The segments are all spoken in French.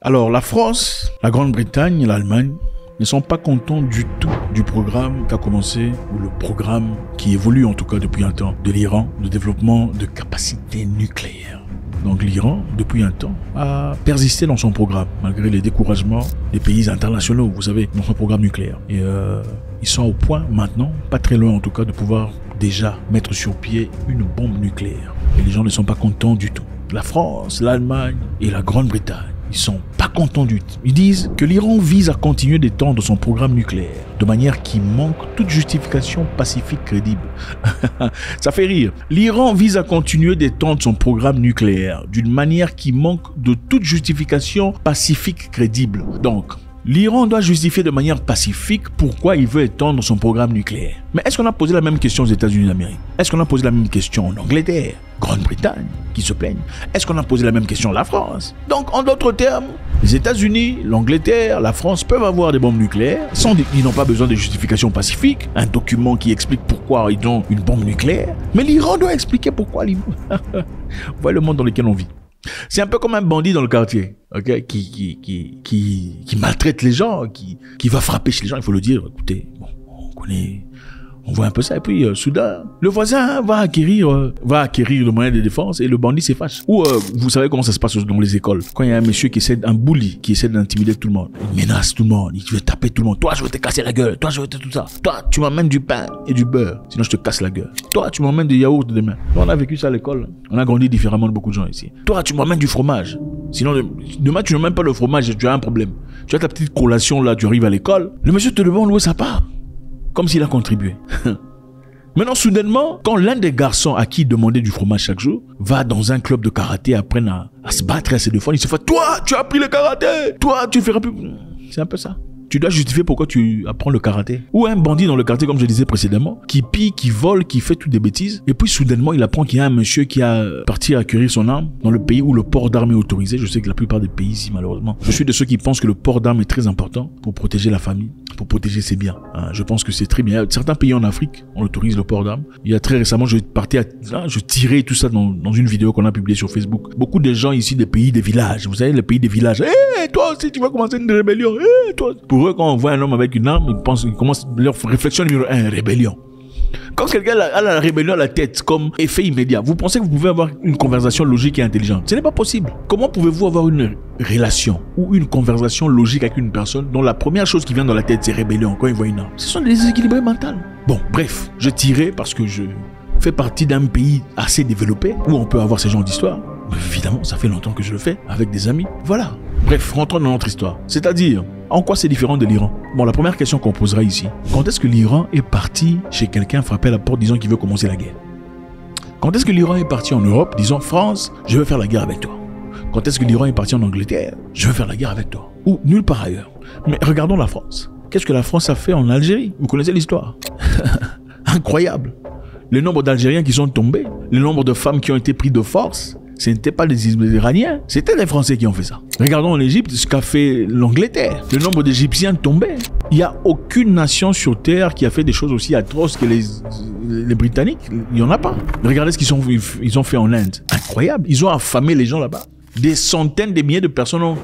Alors, la France, la Grande-Bretagne et l'Allemagne ne sont pas contents du tout du programme qu'a commencé, ou le programme qui évolue en tout cas depuis un temps, de l'Iran, de développement de capacités nucléaires. Donc l'Iran, depuis un temps, a persisté dans son programme, malgré les découragements des pays internationaux, vous savez, dans son programme nucléaire. Et ils sont au point maintenant, pas très loin en tout cas, de pouvoir déjà mettre sur pied une bombe nucléaire. Et les gens ne sont pas contents du tout. La France, l'Allemagne et la Grande-Bretagne, ils sont pas contents du tout. Ils disent que l'Iran vise à continuer d'étendre son programme nucléaire de manière qui manque toute justification pacifique crédible. Ça fait rire. L'Iran vise à continuer d'étendre son programme nucléaire d'une manière qui manque de toute justification pacifique crédible. Donc, l'Iran doit justifier de manière pacifique pourquoi il veut étendre son programme nucléaire. Mais est-ce qu'on a posé la même question aux États-Unis d'Amérique? Est-ce qu'on a posé la même question en Angleterre, Grande-Bretagne, qui se plaignent? Est-ce qu'on a posé la même question à la France? Donc, en d'autres termes, les États-Unis, l'Angleterre, la France peuvent avoir des bombes nucléaires ils n'ont pas besoin de justification pacifique, un document qui explique pourquoi ils ont une bombe nucléaire. Mais l'Iran doit expliquer pourquoi l'Iran. Vous voyez le monde dans lequel on vit. C'est un peu comme un bandit dans le quartier, ok, qui maltraite les gens, qui va frapper chez les gens. Il faut le dire. Écoutez, bon, on voit un peu ça. Et puis, soudain, le voisin va acquérir le moyen de défense et le bandit s'efface. Ou, vous savez comment ça se passe dans les écoles. Quand il y a un monsieur un bully, qui essaie d'intimider tout le monde. Il menace tout le monde. Il veut taper tout le monde. Toi, je vais te casser la gueule. Toi, je vais te tout ça. Toi, tu m'emmènes du pain et du beurre. Sinon, je te casse la gueule. Toi, tu m'emmènes des yaourts demain. Nous, on a vécu ça à l'école. On a grandi différemment de beaucoup de gens ici. Toi, tu m'emmènes du fromage. Sinon, demain, tu n'emmènes pas le fromage, tu as un problème. Tu as ta petite collation là, tu arrives à l'école. Le monsieur te demande où ça part. Comme s'il a contribué. Maintenant, soudainement, quand l'un des garçons à qui il demandait du fromage chaque jour va dans un club de karaté, apprendre à se battre et à se défendre, il se fait « Toi, tu as appris le karaté. Toi, tu ne feras plus... » C'est un peu ça. Tu dois justifier pourquoi tu apprends le karaté. Ou un bandit dans le karaté, comme je disais précédemment, qui pille, qui vole, qui fait toutes des bêtises. Et puis soudainement, il apprend qu'il y a un monsieur qui a parti acquérir son arme dans le pays où le port d'armes est autorisé. Je sais que la plupart des pays ici, malheureusement. Je suis de ceux qui pensent que le port d'armes est très important pour protéger la famille, pour protéger ses biens. Je pense que c'est très bien. Certains pays en Afrique, on autorise le port d'armes. Il y a très récemment, je tirais tout ça dans une vidéo qu'on a publiée sur Facebook. Beaucoup de gens ici des pays des villages. Vous savez, les pays des villages. Hey, toi aussi, tu vas commencer une rébellion. Hey, toi. Pour eux, quand on voit un homme avec une arme, ils commencent leur réflexion numéro 1, rébellion. Quand quelqu'un a la rébellion à la tête comme effet immédiat, vous pensez que vous pouvez avoir une conversation logique et intelligente? Ce n'est pas possible. Comment pouvez-vous avoir une relation ou une conversation logique avec une personne dont la première chose qui vient dans la tête, c'est rébellion quand il voit une arme? Ce sont des déséquilibrés mentaux. Bon, bref, je tirais parce que je fais partie d'un pays assez développé où on peut avoir ce genre d'histoire. Évidemment, ça fait longtemps que je le fais avec des amis. Voilà. Bref, rentrons dans notre histoire. C'est-à-dire, en quoi c'est différent de l'Iran? Bon, la première question qu'on posera ici. Quand est-ce que l'Iran est parti chez quelqu'un frapper à la porte disant qu'il veut commencer la guerre? Quand est-ce que l'Iran est parti en Europe disant France, je veux faire la guerre avec toi? Quand est-ce que l'Iran est parti en Angleterre? Je veux faire la guerre avec toi. Ou nulle part ailleurs. Mais regardons la France. Qu'est-ce que la France a fait en Algérie? Vous connaissez l'histoire? Incroyable. Le nombre d'Algériens qui sont tombés, le nombre de femmes qui ont été prises de force. Ce n'était pas les Iraniens, c'était les Français qui ont fait ça. Regardons en Égypte ce qu'a fait l'Angleterre. Le nombre d'Égyptiens tombés. Il n'y a aucune nation sur Terre qui a fait des choses aussi atroces que les Britanniques. Il n'y en a pas. Regardez ce qu'ils ont fait en Inde. Incroyable. Ils ont affamé les gens là-bas. Des centaines de milliers de personnes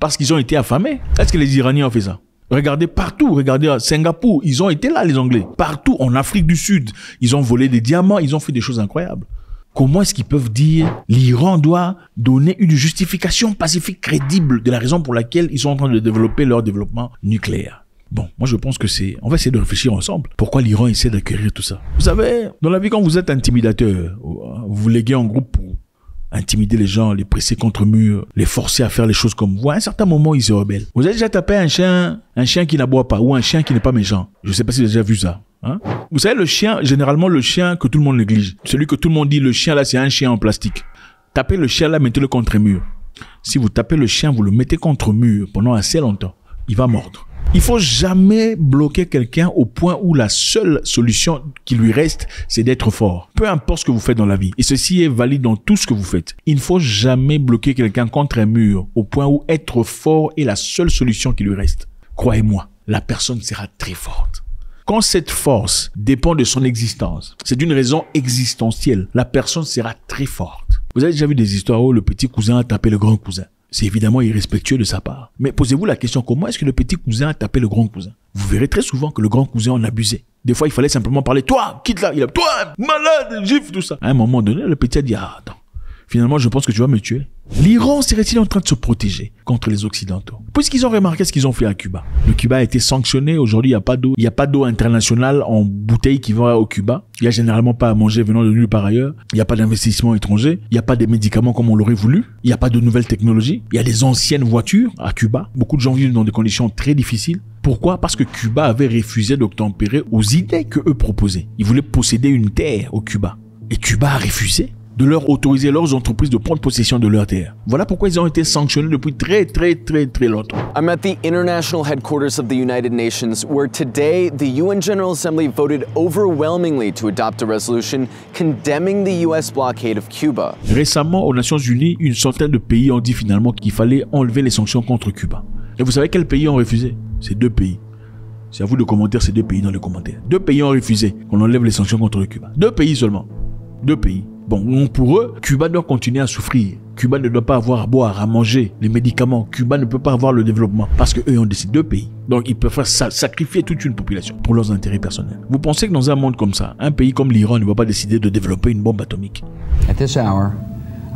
parce qu'ils ont été affamés. Est-ce que les Iraniens ont fait ça? Regardez partout, regardez à Singapour, ils ont été là les Anglais. Partout, en Afrique du Sud, ils ont volé des diamants, ils ont fait des choses incroyables. Comment est-ce qu'ils peuvent dire l'Iran doit donner une justification pacifique crédible de la raison pour laquelle ils sont en train de développer leur développement nucléaire? Bon, moi je pense que on va essayer de réfléchir ensemble. Pourquoi l'Iran essaie d'acquérir tout ça? Vous savez, dans la vie quand vous êtes intimidateur, vous vous léguez en groupe pour intimider les gens, les presser contre mur, les forcer à faire les choses comme vous. À un certain moment, ils se rebellent. Vous avez déjà tapé un chien qui n'aboie pas ou un chien qui n'est pas méchant. Je ne sais pas si vous avez déjà vu ça. Hein? Vous savez, le chien, généralement le chien que tout le monde néglige. Celui que tout le monde dit, le chien là, c'est un chien en plastique. Tapez le chien là, mettez-le contre un mur. Si vous tapez le chien, vous le mettez contre mur pendant assez longtemps, il va mordre. Il faut jamais bloquer quelqu'un au point où la seule solution qui lui reste, c'est d'être fort. Peu importe ce que vous faites dans la vie. Et ceci est valide dans tout ce que vous faites. Il ne faut jamais bloquer quelqu'un contre un mur au point où être fort est la seule solution qui lui reste. Croyez-moi, la personne sera très forte. Quand cette force dépend de son existence, c'est d'une raison existentielle, la personne sera très forte. Vous avez déjà vu des histoires où le petit cousin a tapé le grand cousin. c'est évidemment irrespectueux de sa part. Mais posez-vous la question, comment est-ce que le petit cousin a tapé le grand cousin? Vous verrez très souvent que le grand cousin en abusait. Des fois, il fallait simplement parler, toi, quitte là, il a, toi, malade, gifle, tout ça. À un moment donné, le petit a dit, ah, attends, finalement, je pense que tu vas me tuer. L'Iran serait-il en train de se protéger contre les Occidentaux? Puisqu'ils ont remarqué ce qu'ils ont fait à Cuba. Le Cuba a été sanctionné. Aujourd'hui, il n'y a pas d'eau. Il n'y a pas d'eau internationale en bouteille qui va au Cuba. Il n'y a généralement pas à manger venant de nulle part ailleurs. Il n'y a pas d'investissement étranger. Il n'y a pas des médicaments comme on l'aurait voulu. Il n'y a pas de nouvelles technologies. Il y a des anciennes voitures à Cuba. Beaucoup de gens vivent dans des conditions très difficiles. Pourquoi? Parce que Cuba avait refusé d'obtempérer aux idées que eux proposaient. Ils voulaient posséder une terre au Cuba. Et Cuba a refusé de leur autoriser leurs entreprises de prendre possession de leurs terres. Voilà pourquoi ils ont été sanctionnés depuis très longtemps. I'm at the international headquarters of the United Nations, where today the UN General Assembly voted overwhelmingly to adopt a resolution condemning the US blockade of Cuba. Récemment, aux Nations Unies, une centaine de pays ont dit finalement qu'il fallait enlever les sanctions contre Cuba. Et vous savez quels pays ont refusé? C'est 2 pays. C'est à vous de commenter ces 2 pays dans les commentaires. 2 pays ont refusé qu'on enlève les sanctions contre Cuba. 2 pays seulement. 2 pays. Bon, pour eux, Cuba doit continuer à souffrir. Cuba ne doit pas avoir à boire, à manger, les médicaments. Cuba ne peut pas avoir le développement parce qu'eux ont décidé 2 pays. Donc, ils peuvent sacrifier toute une population pour leurs intérêts personnels. Vous pensez que dans un monde comme ça, un pays comme l'Iran ne va pas décider de développer une bombe atomique? At this hour,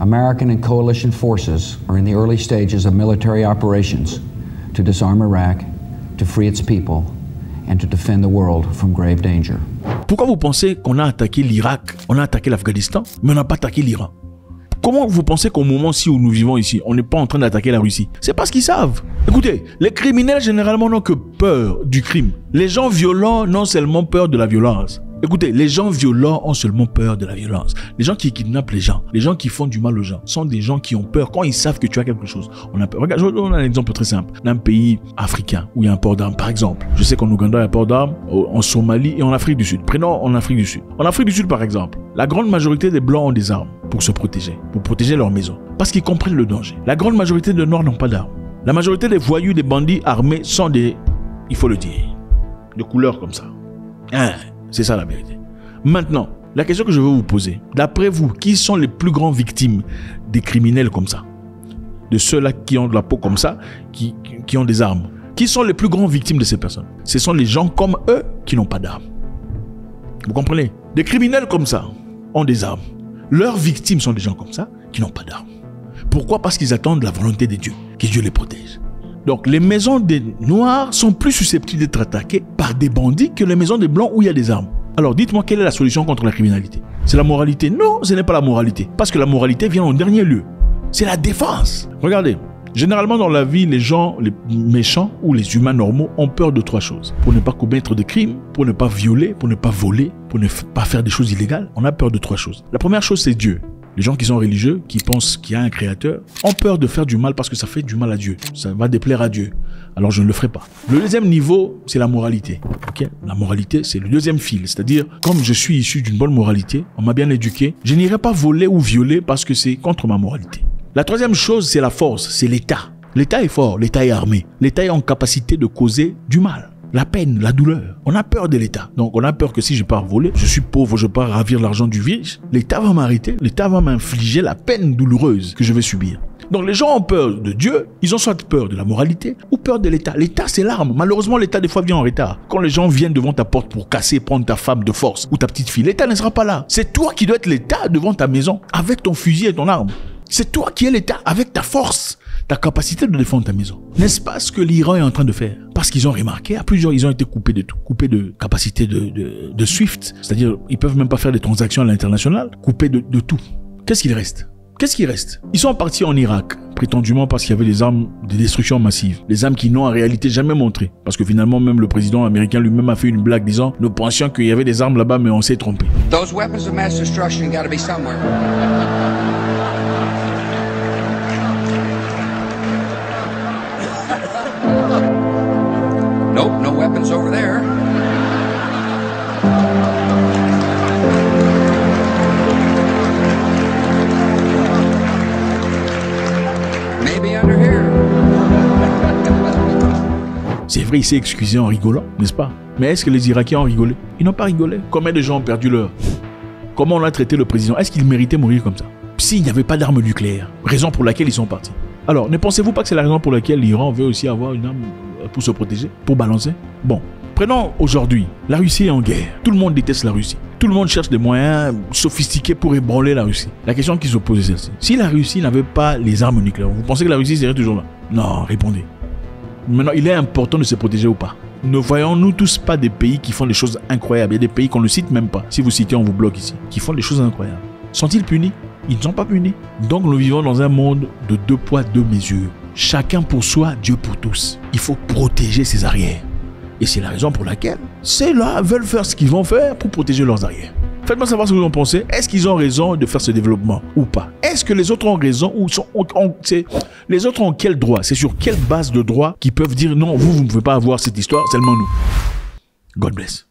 American and coalition forces are in the early stages of military operations to disarm Iraq, to free its people, and to defend the world from grave danger. Pourquoi vous pensez qu'on a attaqué l'Irak, on a attaqué l'Afghanistan, mais on n'a pas attaqué l'Iran? Comment vous pensez qu'au moment-ci où nous vivons ici, on n'est pas en train d'attaquer la Russie? C'est parce qu'ils savent. Écoutez, les criminels généralement n'ont que peur du crime. Les gens violents n'ont seulement peur de la violence. Écoutez, les gens violents ont seulement peur de la violence. Les gens qui kidnappent les gens qui font du mal aux gens, sont des gens qui ont peur quand ils savent que tu as quelque chose. On a peur. Regarde, je vous donne un exemple très simple. D'un pays africain où il y a un port d'armes, par exemple. Je sais qu'en Ouganda, il y a un port d'armes, en Somalie et en Afrique du Sud. Prenons en Afrique du Sud. En Afrique du Sud, par exemple, la grande majorité des Blancs ont des armes pour se protéger, pour protéger leur maison. Parce qu'ils comprennent le danger. La grande majorité des Noirs n'ont pas d'armes. La majorité des voyous, des bandits armés sont des, il faut le dire, de couleurs comme ça. Hein, c'est ça la vérité. Maintenant, la question que je veux vous poser, d'après vous, qui sont les plus grandes victimes des criminels comme ça? De ceux-là qui ont de la peau comme ça, qui ont des armes. Qui sont les plus grandes victimes de ces personnes? Ce sont les gens comme eux qui n'ont pas d'armes. Vous comprenez? Des criminels comme ça ont des armes. Leurs victimes sont des gens comme ça qui n'ont pas d'armes. Pourquoi? Parce qu'ils attendent la volonté de Dieu, que Dieu les protège. Donc, les maisons des Noirs sont plus susceptibles d'être attaquées par des bandits que les maisons des Blancs où il y a des armes. Alors, dites-moi quelle est la solution contre la criminalité? C'est la moralité? Non, ce n'est pas la moralité. Parce que la moralité vient en dernier lieu. C'est la défense. Regardez, généralement dans la vie, les gens, les méchants ou les humains normaux ont peur de 3 choses. Pour ne pas commettre de crimes, pour ne pas violer, pour ne pas voler, pour ne pas faire des choses illégales, on a peur de 3 choses. La première chose, c'est Dieu. Les gens qui sont religieux, qui pensent qu'il y a un créateur, ont peur de faire du mal parce que ça fait du mal à Dieu. Ça va déplaire à Dieu. Alors je ne le ferai pas. Le deuxième niveau, c'est la moralité. Okay? La moralité, c'est le deuxième fil. C'est-à-dire, comme je suis issu d'une bonne moralité, on m'a bien éduqué, je n'irai pas voler ou violer parce que c'est contre ma moralité. La troisième chose, c'est la force, c'est l'État. L'État est fort, l'État est armé. L'État est en capacité de causer du mal. La peine, la douleur. On a peur de l'État. Donc on a peur que si je pars voler, je suis pauvre, je pars ravir l'argent du riche, l'État va m'arrêter, l'État va m'infliger la peine douloureuse que je vais subir. Donc les gens ont peur de Dieu, ils ont soit peur de la moralité ou peur de l'État. L'État, c'est l'arme. Malheureusement, l'État des fois vient en retard. Quand les gens viennent devant ta porte pour casser, prendre ta femme de force ou ta petite fille, l'État ne sera pas là. C'est toi qui dois être l'État devant ta maison avec ton fusil et ton arme. C'est toi qui es l'État avec ta force, ta capacité de défendre ta maison. N'est-ce pas ce que l'Iran est en train de faire? Parce qu'ils ont remarqué, à plusieurs, ils ont été coupés de tout. Coupés de capacité de SWIFT, c'est-à-dire ils peuvent même pas faire des transactions à l'international, coupés de tout. Qu'est-ce qu'il reste? Qu'est-ce qui reste? Ils sont partis en Irak, prétendument parce qu'il y avait des armes de destruction massive. Des armes qui n'ont en réalité jamais montré. Parce que finalement, même le président américain lui-même a fait une blague disant « Nous pensions qu'il y avait des armes là-bas, mais on s'est trompé. » Those weapons of mass destruction gotta be somewhere. Nope, no weapons over there. Maybe under here. C'est vrai, il s'est excusé en rigolant, n'est-ce pas? Mais est-ce que les Irakiens ont rigolé? Ils n'ont pas rigolé. Combien de gens ont perdu leur? Comment on a traité le président? Est-ce qu'il méritait mourir comme ça? S'il n'y avait pas d'armes nucléaires, raison pour laquelle ils sont partis. Alors, ne pensez-vous pas que c'est la raison pour laquelle l'Iran veut aussi avoir une arme pour se protéger, pour balancer? Bon, prenons aujourd'hui, la Russie est en guerre. Tout le monde déteste la Russie. Tout le monde cherche des moyens sophistiqués pour ébranler la Russie. La question qui se pose est celle-ci. Si la Russie n'avait pas les armes nucléaires, vous pensez que la Russie serait toujours là? Non, répondez. Maintenant, il est important de se protéger ou pas? Ne voyons-nous tous pas des pays qui font des choses incroyables? Il y a des pays qu'on ne cite même pas. Si vous citez, on vous bloque ici. Qui font des choses incroyables. Sont-ils punis? Ils ne sont pas punis. Donc nous vivons dans un monde de 2 poids, 2 mesures. Chacun pour soi, Dieu pour tous. Il faut protéger ses arrières. Et c'est la raison pour laquelle ceux-là veulent faire ce qu'ils vont faire pour protéger leurs arrières. Faites-moi savoir ce que vous en pensez. Est-ce qu'ils ont raison de faire ce développement ou pas? Est-ce que les autres ont raison ou les autres ont quel droit? C'est sur quelle base de droit qu'ils peuvent dire non, vous ne pouvez pas avoir cette histoire, seulement nous. God bless.